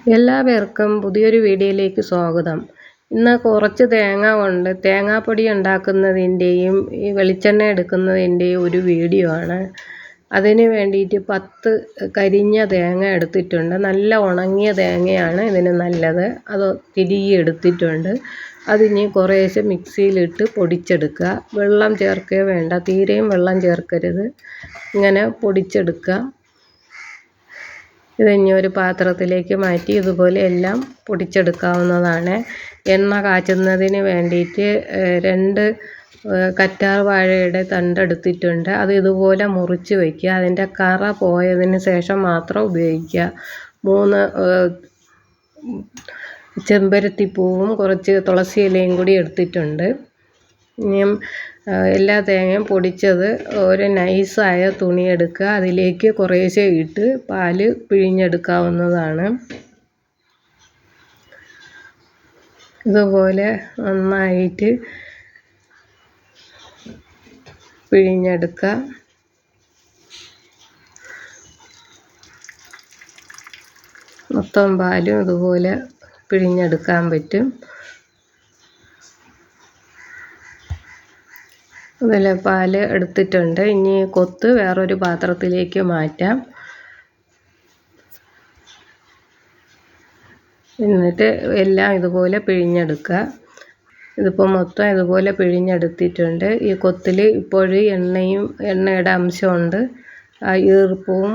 എല്ലാവർക്കും പുതിയൊരു വീഡിയോയിലേക്ക് സ്വാഗതം. ഇന്ന് കുറച്ച് തേങ്ങ കൊണ്ട് തേങ്ങാപ്പൊടി ഉണ്ടാക്കുന്നതിൻ്റെയും ഈ വെളിച്ചെണ്ണ എടുക്കുന്നതിൻ്റെയും ഒരു വീഡിയോ ആണ്. അതിന് വേണ്ടിയിട്ട് 10 കരിഞ്ഞ തേങ്ങ എടുത്തിട്ടുണ്ട്. നല്ല ഉണങ്ങിയ തേങ്ങയാണ് ഇതിന് നല്ലത്. അത് തിരികെ എടുത്തിട്ടുണ്ട്. അതിന് കുറേശ്ശെ മിക്സിയിലിട്ട് പൊടിച്ചെടുക്കുക. വെള്ളം ചേർക്കുകയോ വേണ്ട, തീരെയും വെള്ളം ചേർക്കരുത്. ഇങ്ങനെ പൊടിച്ചെടുക്കുക. ഇതിനി ഒരു പാത്രത്തിലേക്ക് മാറ്റി ഇതുപോലെ എല്ലാം പൊടിച്ചെടുക്കാവുന്നതാണ്. എണ്ണ കാച്ചുന്നതിന് വേണ്ടിയിട്ട് 2 കറ്റാർ വാഴയുടെ തണ്ടെടുത്തിട്ടുണ്ട്. അത് ഇതുപോലെ മുറിച്ച് വയ്ക്കുക. അതിൻ്റെ കറ പോയതിന് ശേഷം മാത്രം ഉപയോഗിക്കുക. 3 ചെമ്പരത്തിപ്പൂവും കുറച്ച് തുളസി ഇലയും കൂടി എടുത്തിട്ടുണ്ട്. ഇനിയും എല്ലാ തേങ്ങയും പൊടിച്ചത് ഒരു നൈസായ തുണി എടുക്കുക. അതിലേക്ക് കുറേശ്ശെ ഇട്ട് പാല് പിഴിഞ്ഞെടുക്കാവുന്നതാണ്. ഇതുപോലെ നന്നായിട്ട് പിഴിഞ്ഞെടുക്കുക. മൊത്തം പാലും ഇതുപോലെ പിഴിഞ്ഞെടുക്കാൻ പറ്റും. അതിൽ പാല് എടുത്തിട്ടുണ്ട്. ഇനി കൊത്ത് വേറൊരു പാത്രത്തിലേക്ക് മാറ്റാം. എന്നിട്ട് എല്ലാം ഇതുപോലെ പിഴിഞ്ഞെടുക്കുക. ഇതിപ്പോൾ മൊത്തം ഇതുപോലെ പിഴിഞ്ഞെടുത്തിട്ടുണ്ട്. ഈ കൊത്തിൽ ഇപ്പോഴും എണ്ണയുടെ അംശമുണ്ട്. ഈർപ്പവും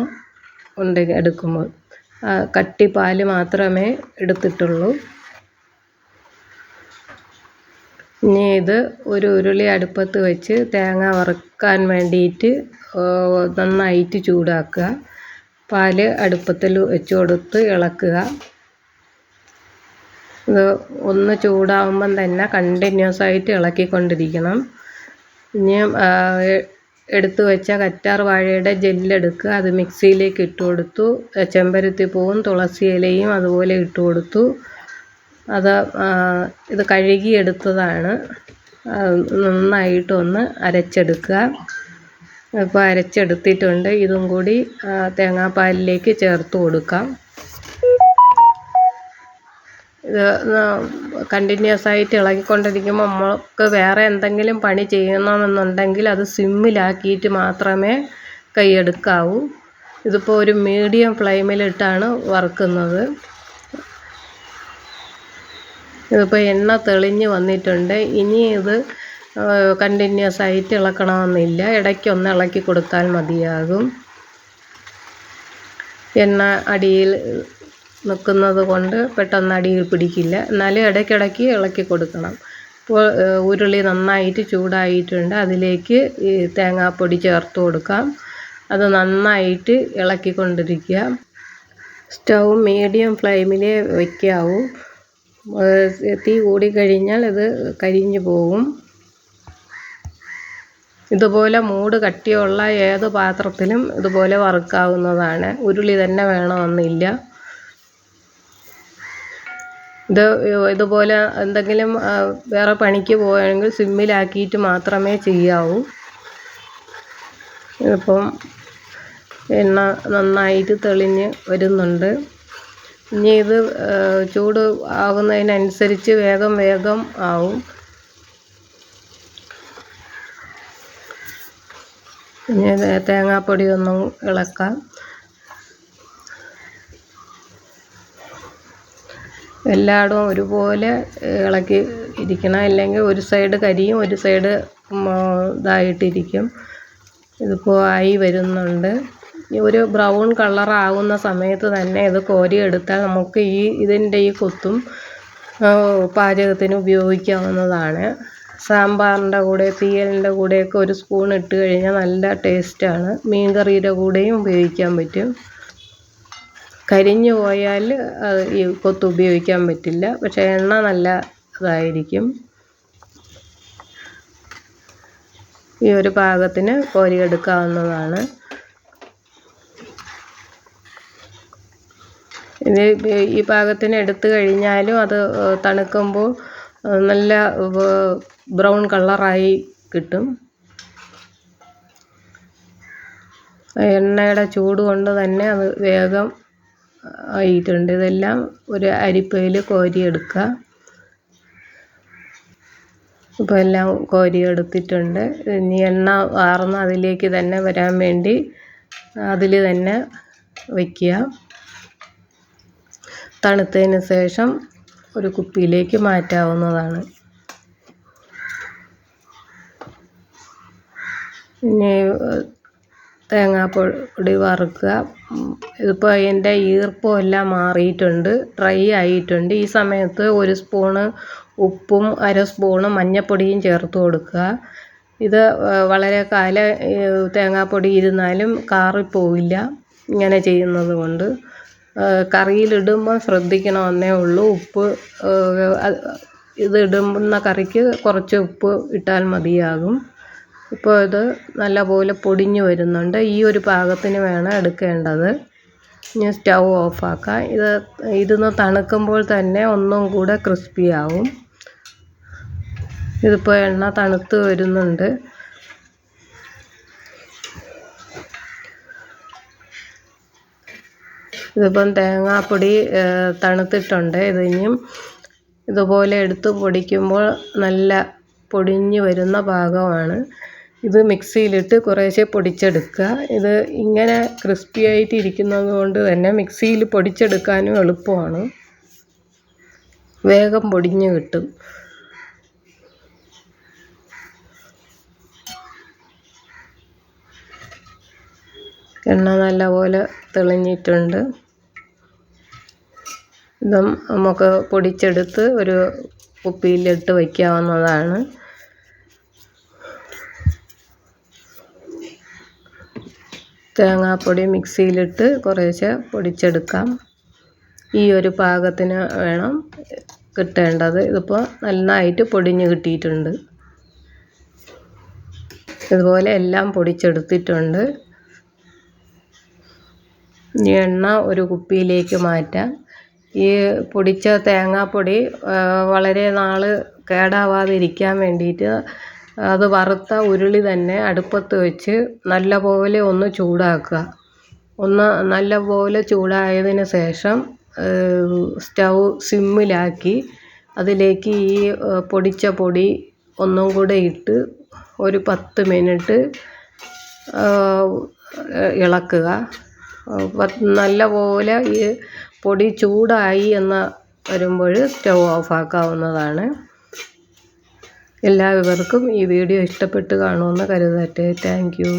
ഉണ്ട് എടുക്കുമ്പോൾ. കട്ടിപ്പാല് മാത്രമേ എടുത്തിട്ടുള്ളൂ. ഇനി ഇത് ഒരു ഉരുളി അടുപ്പത്ത് വെച്ച് തേങ്ങ വറുക്കാൻ വേണ്ടിയിട്ട് നന്നായിട്ട് ചൂടാക്കുക. പാല് അടുപ്പത്തിൽ വെച്ച് കൊടുത്ത് ഇളക്കുക. ഇത് ഒന്ന് ചൂടാവുമ്പം തന്നെ കണ്ടിന്യൂസ് ആയിട്ട് ഇളക്കിക്കൊണ്ടിരിക്കണം. ഇനിയും എടുത്തു വെച്ച കറ്റാർ വാഴയുടെ ജെല്ലെടുക്കുക. അത് മിക്സിയിലേക്ക് ഇട്ട് കൊടുത്തു. ചെമ്പരത്തിപ്പൂവും തുളസി ഇലയും അതുപോലെ ഇട്ട് കൊടുത്തു. ഇത് കഴുകിയെടുത്തതാണ്. നന്നായിട്ടൊന്ന് അരച്ചെടുക്കുക. ഇപ്പോൾ അരച്ചെടുത്തിട്ടുണ്ട്. ഇതും കൂടി തേങ്ങാപ്പാലിലേക്ക് ചേർത്ത് കൊടുക്കാം. ഇത് കണ്ടിന്യൂസ് ആയിട്ട് ഇളകിക്കൊണ്ടിരിക്കുമ്പോൾ നമുക്ക് വേറെ എന്തെങ്കിലും പണി ചെയ്യണമെന്നുണ്ടെങ്കിൽ അത് സിമ്മിലാക്കിയിട്ട് മാത്രമേ കൈയെടുക്കാവൂ. ഇതിപ്പോൾ ഒരു മീഡിയം ഫ്ലെയിമിലിട്ടാണ് വറുക്കുന്നത്. ഇതിപ്പോൾ എണ്ണ തെളിഞ്ഞ് വന്നിട്ടുണ്ട്. ഇനി ഇത് കണ്ടിന്യൂസ് ആയിട്ട് ഇളക്കണമെന്നില്ല. ഇടയ്ക്കൊന്ന് ഇളക്കി കൊടുത്താൽ മതിയാകും. എണ്ണ അടിയിൽ നിൽക്കുന്നത് കൊണ്ട് പെട്ടെന്ന് അടിയിൽ പിടിക്കില്ല. എന്നാലും ഇടയ്ക്കിടയ്ക്ക് ഇളക്കി കൊടുക്കണം. ഇപ്പോൾ ഉരുളി നന്നായിട്ട് ചൂടായിട്ടുണ്ട്. അതിലേക്ക് ഈ തേങ്ങാപ്പൊടി ചേർത്ത് കൊടുക്കാം. അത് നന്നായിട്ട് ഇളക്കിക്കൊണ്ടിരിക്കുക. സ്റ്റൗ മീഡിയം ഫ്ലെയിമിൽ വയ്ക്കാവൂ. തീ കൂടിക്കഴിഞ്ഞാൽ ഇത് കരിഞ്ഞു പോകും. ഇതുപോലെ മൂട് കട്ടിയുള്ള ഏത് പാത്രത്തിലും ഇതുപോലെ വറുക്കാവുന്നതാണ്. ഉരുളി തന്നെ വേണമെന്നില്ല. ഇതുപോലെ എന്തെങ്കിലും വേറെ പണിക്ക് പോവുകയാണെങ്കിൽ സിമ്മിലാക്കിയിട്ട് മാത്രമേ ചെയ്യാവൂ. ഇപ്പം എണ്ണ നന്നായിട്ട് തെളിഞ്ഞ് വരുന്നുണ്ട്. ഇനി ഇത് ചൂട് ആകുന്നതിനനുസരിച്ച് വേഗം ആവും. ഇനി തേങ്ങാപ്പൊടി ഒന്നും ഇളക്കാം. എല്ലായിടവും ഒരുപോലെ ഇളക്കി ഇരിക്കണം. അല്ലെങ്കിൽ ഒരു സൈഡ് കരിയും ഒരു സൈഡ് ഇതായിട്ടിരിക്കും. ഇതിപ്പോൾ ആയി വരുന്നുണ്ട്. ഒരു ബ്രൗൺ കളറാകുന്ന സമയത്ത് തന്നെ ഇത് കോരിയെടുത്താൽ നമുക്ക് ഇതിൻ്റെ ഈ കൊത്തും പാചകത്തിന് ഉപയോഗിക്കാവുന്നതാണ്. സാമ്പാറിൻ്റെ കൂടെ തീയലിൻ്റെ കൂടെയൊക്കെ ഒരു സ്പൂൺ ഇട്ട് കഴിഞ്ഞാൽ നല്ല ടേസ്റ്റാണ്. മീൻകറിയുടെ കൂടെയും ഉപയോഗിക്കാൻ പറ്റും. കരിഞ്ഞു പോയാൽ ഈ കൊത്ത് ഉപയോഗിക്കാൻ പറ്റില്ല. പക്ഷേ എണ്ണ നല്ല ഇതായിരിക്കും. ഈ ഒരു പാകത്തിന് കോരിയെടുക്കാവുന്നതാണ്. ഇത് ഈ പാകത്തിന് എടുത്തു കഴിഞ്ഞാലും അത് തണുക്കുമ്പോൾ നല്ല ബ്രൗൺ കളറായി കിട്ടും. എണ്ണയുടെ ചൂട് കൊണ്ട് തന്നെ അത് വേഗം ആയിട്ടുണ്ട്. ഇതെല്ലാം ഒരു അരിപ്പയിൽ കോരിയെടുക്കുക. ഇപ്പോൾ എല്ലാം കോരിയെടുത്തിട്ടുണ്ട്. ഇനി എണ്ണ വാർന്ന് അതിലേക്ക് തന്നെ വരാൻ വേണ്ടി അതിൽ തന്നെ വയ്ക്കുക. തണുത്തതിന് ശേഷം ഒരു കുപ്പിയിലേക്ക് മാറ്റാവുന്നതാണ്. പിന്നെ തേങ്ങാപ്പൊടി വറുക്കുക. ഇതിപ്പോൾ അതിൻ്റെ ഈർപ്പം എല്ലാം മാറിയിട്ടുണ്ട്, ഡ്രൈ ആയിട്ടുണ്ട്. ഈ സമയത്ത് 1 സ്പൂണ് ഉപ്പും 1/2 സ്പൂണ് മഞ്ഞൾപ്പൊടിയും ചേർത്ത് കൊടുക്കുക. ഇത് വളരെ കാലം തേങ്ങാപ്പൊടി ഇരുന്നാലും കാറിപ്പോവില്ല ഇങ്ങനെ ചെയ്യുന്നത് കൊണ്ട്. കറിയിലിടുമ്പോൾ ശ്രദ്ധിക്കണമെന്നേ ഉള്ളൂ. ഉപ്പ് ഇത് ഇടുന്ന കറിക്ക് കുറച്ച് ഉപ്പ് ഇട്ടാൽ മതിയാകും. ഇപ്പോൾ ഇത് നല്ലപോലെ പൊടിഞ്ഞു വരുന്നുണ്ട്. ഈ ഒരു പാകത്തിന് വേണം എടുക്കേണ്ടത്. ഇനി സ്റ്റൗ ഓഫാക്കാം. ഇതിന്ന് തണുക്കുമ്പോൾ തന്നെ ഒന്നും കൂടെ ക്രിസ്പി ആവും. ഇതിപ്പോൾ എണ്ണ തണുത്ത് വരുന്നുണ്ട്. ഇതിപ്പം തേങ്ങാപ്പൊടി തണുത്തിട്ടുണ്ട്. ഇതിനിയും ഇതുപോലെ എടുത്ത് പൊടിക്കുമ്പോൾ നല്ല പൊടിഞ്ഞു വരുന്ന പാകമാണ്. ഇത് മിക്സിയിലിട്ട് കുറേശ്ശെ പൊടിച്ചെടുക്കുക. ഇത് ഇങ്ങനെ ക്രിസ്പി ആയിട്ട് ഇരിക്കുന്നത് കൊണ്ട് തന്നെ മിക്സിയിൽ പൊടിച്ചെടുക്കാനും എളുപ്പമാണ്, വേഗം പൊടിഞ്ഞ് കിട്ടും. എണ്ണ നല്ലപോലെ തെളിഞ്ഞിട്ടുണ്ട്. ഇതും നമുക്ക് പൊടിച്ചെടുത്ത് ഒരു കുപ്പിയിലിട്ട് വയ്ക്കാവുന്നതാണ്. തേങ്ങാപ്പൊടി മിക്സിയിലിട്ട് കുറേശ്ശെ പൊടിച്ചെടുക്കാം. ഈ ഒരു പാകത്തിന് വേണം കിട്ടേണ്ടത്. ഇതിപ്പോൾ നന്നായിട്ട് പൊടിഞ്ഞ് കിട്ടിയിട്ടുണ്ട്. ഇതുപോലെ എല്ലാം പൊടിച്ചെടുത്തിട്ടുണ്ട്. ഈ എണ്ണ ഒരു കുപ്പിയിലേക്ക് മാറ്റാം. ഈ പൊടിച്ച തേങ്ങാപ്പൊടി വളരെ നാൾ കേടാവാതിരിക്കാൻ വേണ്ടിയിട്ട് അത് വറുത്ത ഉരുളി തന്നെ അടുപ്പത്ത് വെച്ച് നല്ലപോലെ ഒന്ന് ചൂടാക്കുക. നല്ലപോലെ ചൂടായതിന് ശേഷം സ്റ്റൗ സിമ്മിലാക്കി അതിലേക്ക് ഈ പൊടിച്ച പൊടി ഒന്നും കൂടെ ഇട്ട് ഒരു 10 മിനിറ്റ് ഇളക്കുക. നല്ലപോലെ ഈ പൊടി ചൂടായി എന്ന് വരുമ്പോൾ സ്റ്റൗ ഓഫാക്കാവുന്നതാണ്. എല്ലാവർക്കും ഈ വീഡിയോ ഇഷ്ടപ്പെട്ട് കാണുമെന്ന് കരുതട്ടെ. Thank you.